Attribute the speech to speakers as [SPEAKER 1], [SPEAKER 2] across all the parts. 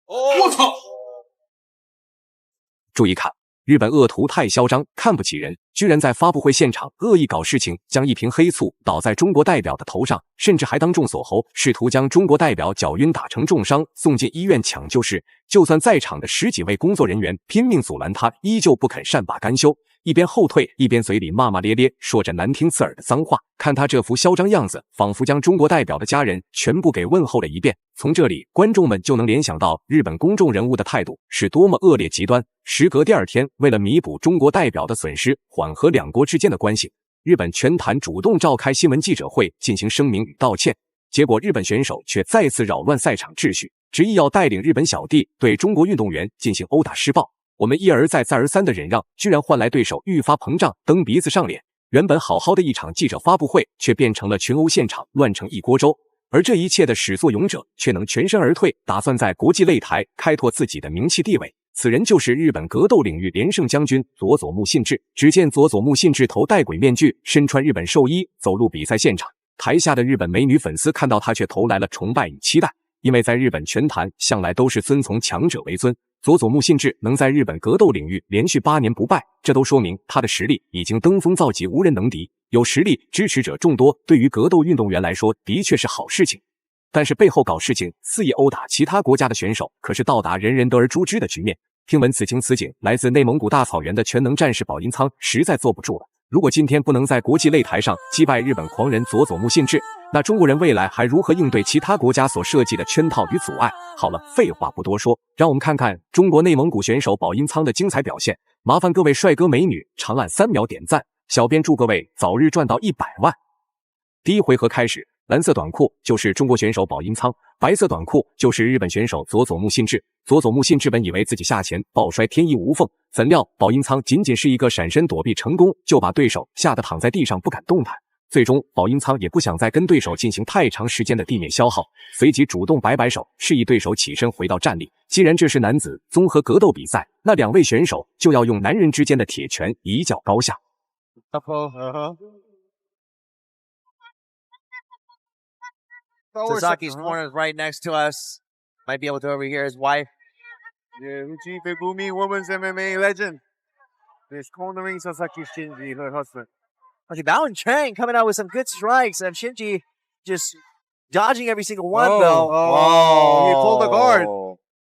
[SPEAKER 1] 我操！注意看，日本恶徒太嚣张，看不起人，居然在发布会现场恶意搞事情，将一瓶黑醋倒在中国代表的头上，甚至还当众锁喉，试图将中国代表搅晕打成重伤，送进医院抢救室。就算在场的10几位工作人员拼命阻拦他，依旧不肯善罢甘休，一边后退，一边嘴里骂骂咧咧，说着难听刺耳的脏话。看他这副嚣张样子，仿佛将中国代表的家人全部给问候了一遍。从这里，观众们就能联想到日本公众人物的态度是多么恶劣极端。时隔第2天，为了弥补中国代表的损失，缓和两国之间的关系，日本拳坛主动召开新闻记者会进行声明与道歉。结果日本选手却再次扰乱赛场秩序，执意要带领日本小弟对中国运动员进行殴打施暴。我们一而再再而三的忍让，居然换来对手愈发膨胀，蹬鼻子上脸。原本好好的一场记者发布会，却变成了群殴现场，乱成一锅粥。而这一切的始作俑者却能全身而退，打算在国际擂台开拓自己的名气地位。此人就是日本格斗领域连胜将军佐佐木信治。只见佐佐木信治头戴鬼面具，身穿日本寿衣，走入比赛现场。台下的日本美女粉丝看到他，却投来了崇拜与期待，因为在日本拳坛向来都是遵从强者为尊。佐佐木信治能在日本格斗领域连续8年不败，这都说明他的实力已经登峰造极，无人能敌。有实力，支持者众多，对于格斗运动员来说的确是好事情。但是背后搞事情，肆意殴打其他国家的选手，可是到达人人得而诛之的局面。听闻此情此景，来自内蒙古大草原的全能战士保音仓实在坐不住了。如果今天不能在国际擂台上击败日本狂人佐佐木信治，那中国人未来还如何应对其他国家所设计的圈套与阻碍？好了，废话不多说，让我们看看中国内蒙古选手保音仓的精彩表现。麻烦各位帅哥美女长按3秒点赞，小编祝各位早日赚到100万。第一回合开始，蓝色短裤就是中国选手保音仓，白色短裤就是日本选手佐佐木信治。佐佐木信治本以为自己下前抱摔天衣无缝，怎料保音仓仅仅是一个闪身躲避成功，就把对手吓得躺在地上不敢动弹。最终保音仓也不想再跟对手进行太长时间的地面消耗，随即主动摆摆手，示意对手起身回到站立。既然这是男子综合格斗比赛，那2位选手就要用男人之间的铁拳一较高下。
[SPEAKER 2] Sasaki's corner is right next to us. Might be able to overhear his wife.
[SPEAKER 3] Yeah, Uchife Bumi, women's MMA legend. There's cornering Sasaki Shinji, her husband.
[SPEAKER 2] Okay, Bao and Chang coming out with some good strikes, and Shinji just dodging every single one, though.
[SPEAKER 3] Oh, he pulled the guard.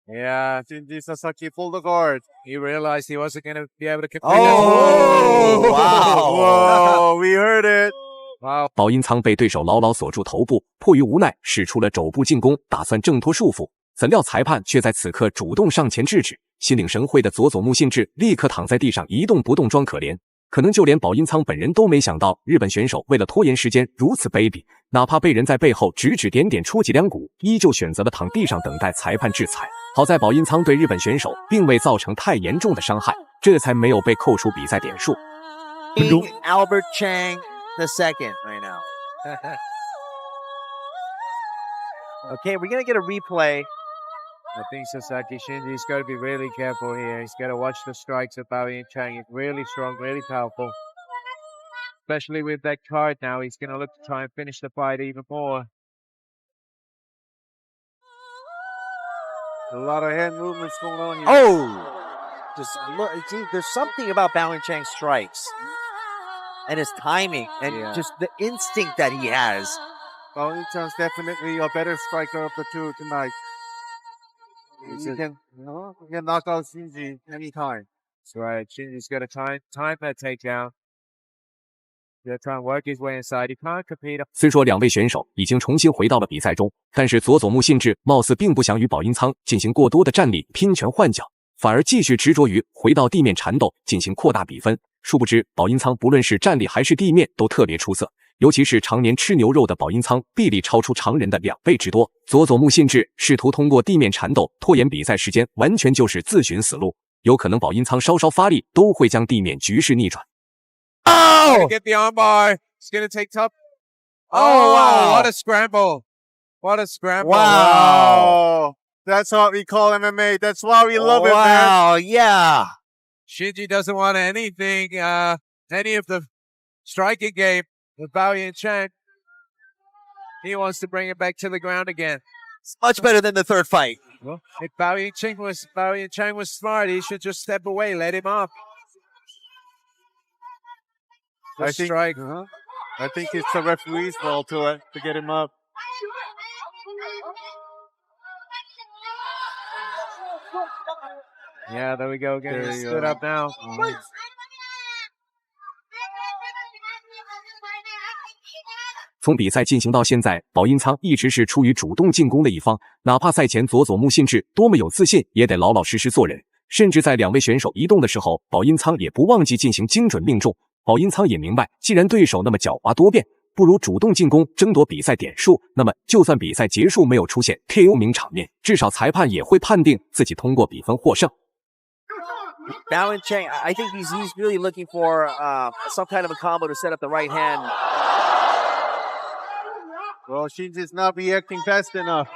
[SPEAKER 4] Yeah,
[SPEAKER 3] Shinji Sasaki pulled the guard.
[SPEAKER 4] he realized he wasn't going to be able to compete.
[SPEAKER 2] Oh, wow.
[SPEAKER 3] Whoa, we heard it.
[SPEAKER 4] Wow.
[SPEAKER 1] 保音仓被对手牢牢锁住头部，迫于无奈使出了肘部进攻，打算挣脱束缚。怎料裁判却在此刻主动上前制止。心领神会的佐佐木信治立刻躺在地上一动不动，装可怜。可能就连保音仓本人都没想到，日本选手为了拖延时间如此卑鄙，哪怕被人在背后指指点点戳脊梁骨，依旧选择了躺地上等待裁判制裁。好在保音仓对日本选手并未造成太严重的伤害，这才没有被扣除比赛点数。
[SPEAKER 2] Albert Chang the second right now. Okay, we're gonna get a replay.
[SPEAKER 4] I think Sasaki Shinji's got to be really careful here. He's got to watch the strikes of Bao Yin Chang. He's really strong, really powerful. Especially with that card now, he's going to look to try and finish the fight even more.
[SPEAKER 3] A lot of hand movements going on here.
[SPEAKER 2] Oh! Just look, see, there's something about Bao and Chang's strikes and his timing and just the instinct that he has.
[SPEAKER 3] Bao Yichang's definitely a better striker of the two tonight. He can knock out Shinji anytime.
[SPEAKER 4] That's right. Shinji's got to time that takedown. He's got to try and work his way inside. He can't compete.
[SPEAKER 1] 虽说2位选手已经重新回到了比赛中，但是佐佐木信治貌似并不想与保音仓进行过多的站立拼拳换脚，反而继续执着于回到地面缠斗，进行扩大比分。殊不知保音仓不论是站立还是地面都特别出色，尤其是常年吃牛肉的保音仓臂力超出常人的2倍之多。佐佐木信治试图通过地面缠斗拖延比赛时间，完全就是自寻死路。有可能保音仓稍稍发力都会将地面局势逆转。
[SPEAKER 4] Oh! Get the armbar. He's going to take top. Oh, wow. What a scramble. What a scramble.
[SPEAKER 3] Wow. That's what we call MMA. That's why we love it, man.
[SPEAKER 2] Wow, yeah.
[SPEAKER 4] Shinji doesn't want anything, any of the striking game with Bao Yin Chang. He wants to bring it back to the ground again.
[SPEAKER 2] It's much better than the third fight.
[SPEAKER 4] Well, if Bao Yingcheng was smart, he should just step away, let him up.
[SPEAKER 3] I think,
[SPEAKER 4] strike.
[SPEAKER 3] I think it's the referee's fault to get him up.
[SPEAKER 4] Yeah, there we go again.
[SPEAKER 3] There
[SPEAKER 4] He
[SPEAKER 3] you
[SPEAKER 4] stood
[SPEAKER 3] go.
[SPEAKER 4] up now.
[SPEAKER 1] 从比赛进行到现在，保音仓一直是处于主动进攻的一方，哪怕赛前佐佐木信治多么有自信，也得老老实实做人。甚至在两位选手移动的时候，保音仓也不忘记进行精准命中。保音仓也明白，既然对手那么狡猾多变，不如主动进攻，争夺比赛点数。那么，就算比赛结束没有出现 KO 名场面，至少裁判也会判定自己通过比分获胜。
[SPEAKER 2] Bao Yingcheng, I think he's really looking for some kind of a combo to set up the right hand.
[SPEAKER 3] Well, Shinji's not reacting fast enough.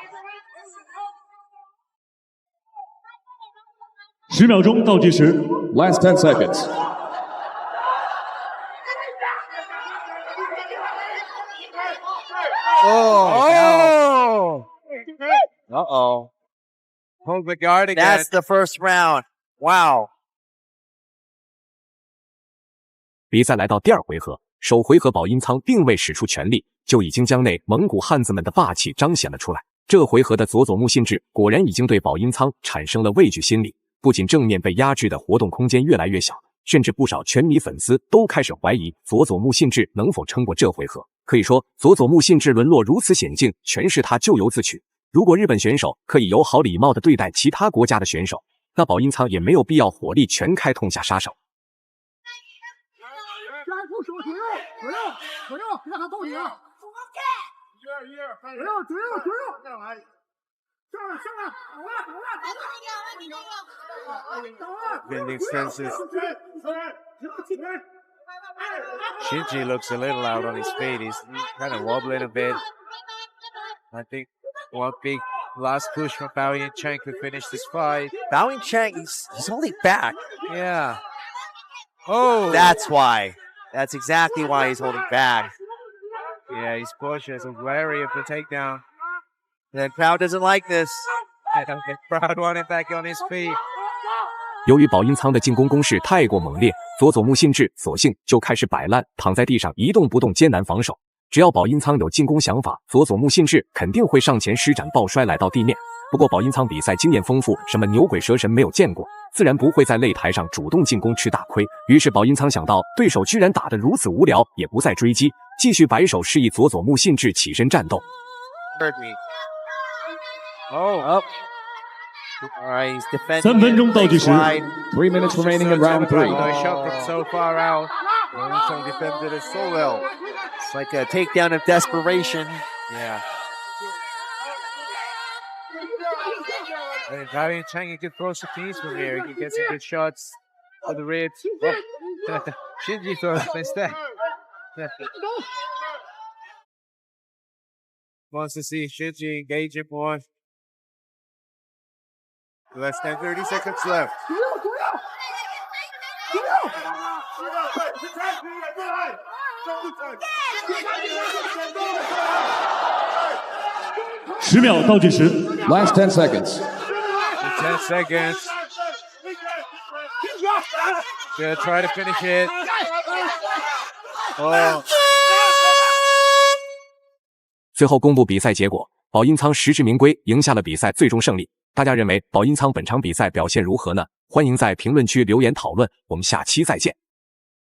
[SPEAKER 5] 10秒钟倒计时 ，Last 10 seconds。Oh!
[SPEAKER 2] Uh-oh.
[SPEAKER 4] Hold the guard again.
[SPEAKER 2] That's the first round. Wow.
[SPEAKER 1] 比赛来到第二回合，首回合保音仓并未使出全力，就已经将内蒙古汉子们的霸气彰显了出来。这回合的佐佐木信治果然已经对保音仓产生了畏惧心理，不仅正面被压制的活动空间越来越小，甚至不少拳迷粉丝都开始怀疑佐佐木信治能否撑过这回合。可以说，佐佐木信治沦落如此险境，全是他咎由自取。如果日本选手可以友好礼貌地对待其他国家的选手，那保音仓也没有必要火力全开痛下杀手。
[SPEAKER 5] 让他动你啊！Bending
[SPEAKER 3] senses.
[SPEAKER 4] Shinji looks a little out on his feet. He's kind of wobbling a bit. I think one big last push from Bao Yingcheng could finish this fight.
[SPEAKER 2] Bao Yingcheng, he's holding back.
[SPEAKER 4] Yeah. Oh!
[SPEAKER 2] That's why. That's exactly why he's holding back.
[SPEAKER 4] Yeah, he's cautious and wary of the takedown.
[SPEAKER 2] And Bao doesn't like this.
[SPEAKER 4] And Proud wanted back on his feet.
[SPEAKER 1] 由于保音仓的进攻攻势太过猛烈，佐佐木信治索性就开始摆烂，躺在地上一动不动，艰难防守。只要保音仓有进攻想法，佐佐木信治肯定会上前施展抱摔来到地面。不过保音仓比赛经验丰富，什么牛鬼蛇神没有见过，自然不会在擂台上主动进攻吃大亏。于是保音仓想到对手居然打得如此无聊，也不再追击，继续摆手示意佐佐木信治起身战斗。
[SPEAKER 4] Oh,
[SPEAKER 2] Up. All right, he's defending.
[SPEAKER 5] 3分钟倒计时
[SPEAKER 2] Wide.
[SPEAKER 5] ，3 minutes remaining in round 3.
[SPEAKER 4] no shot from so far out.
[SPEAKER 3] Yingcheng defended it so well.
[SPEAKER 2] It's like a takedown of desperation.
[SPEAKER 4] Yeah. And Bao Yingcheng, he could throw some knees from here. He could get some good shots for the ribs. Oh. Shinji throws instead. Wants to see Shinji engage him more.
[SPEAKER 3] Less than 30 seconds left.
[SPEAKER 5] 10秒倒计时，Last 10 seconds.
[SPEAKER 4] 10 seconds. Gonna try to finish it. Oh.
[SPEAKER 1] 最后公布比赛结果，保音仓实至名归，赢下了比赛最终胜利。大家认为保音仓本场比赛表现如何呢？欢迎在评论区留言讨论，我们下期再见。